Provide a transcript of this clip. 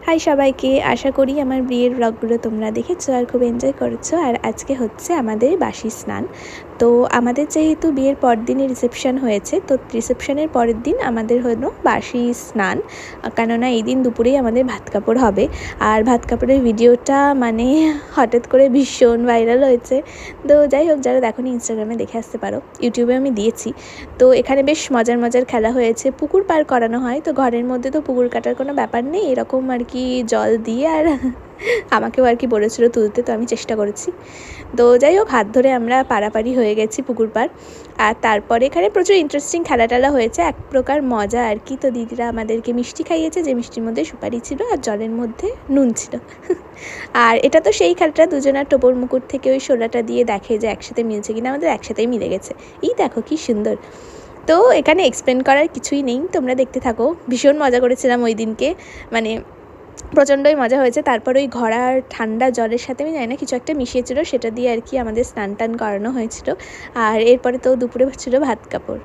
High সবাইকে, আশা করি আমার বিয়ের ব্লগগুলো তোমরা দেখেছো আর খুব এনজয় করেছো। আর আজকে হচ্ছে আমাদের বাসি স্নান। তো আমাদের যেহেতু বিয়ের পর দিনই রিসেপশন হয়েছে, তো রিসেপশনের পরের দিন আমাদের হলো বাসি স্নান। কেননা এই দিন দুপুরেই আমাদের ভাত কাপড় হবে। আর ভাত কাপড়ের ভিডিওটা মানে হঠাৎ করে ভীষণ ভাইরাল হয়েছে। তো যাই হোক, যারা দেখোনি ইনস্টাগ্রামে দেখে আসতে পারো, ইউটিউবে আমি দিয়েছি। তো এখানে বেশ মজার মজার খেলা হয়েছে, পুকুর পার করানো হয়। তো ঘরের মধ্যে তো পুকুর কাটার কোনো ব্যাপার নেই, এরকম আর কি জল দিয়ে। আর আমাকেও আর কি বলেছিল তুলতে, তো আমি চেষ্টা করেছি। তো যাই হোক, হাত ধরে আমরা পারাপারি হয়ে গেছি পুকুর পার। আর তারপরে এখানে প্রচুর ইন্টারেস্টিং খেলা টেলা হয়েছে, এক প্রকার মজা আর কি। তো দিদিরা আমাদেরকে মিষ্টি খাইয়েছে, যে মিষ্টির মধ্যে সুপারি ছিল আর জলের মধ্যে নুন ছিল। আর এটা তো সেই খেলাটা, দুজনের টোপর মুকুট থেকে ওই শোলাটা দিয়ে দেখে যে একসাথে মিলছে কিনা। আমাদের একসাথেই মিলে গেছে। এই দেখো কি সুন্দর। তো এখানে এক্সপ্লেন করার কিছুই নেই, তোমরা দেখতে থাকো। ভীষণ মজা করেছিলাম ওই দিনকে, মানে প্রচণ্ডই মজা হয়েছে। তারপর ওই ঘোড়ার ঠান্ডা জলের সাথে আমি জানি না কিছু একটা মিশিয়েছিল, সেটা দিয়ে আর কি আমাদের স্নান টান করানো হয়েছিল। আর এরপরে তো দুপুরে ছিল ভাত কাপড়।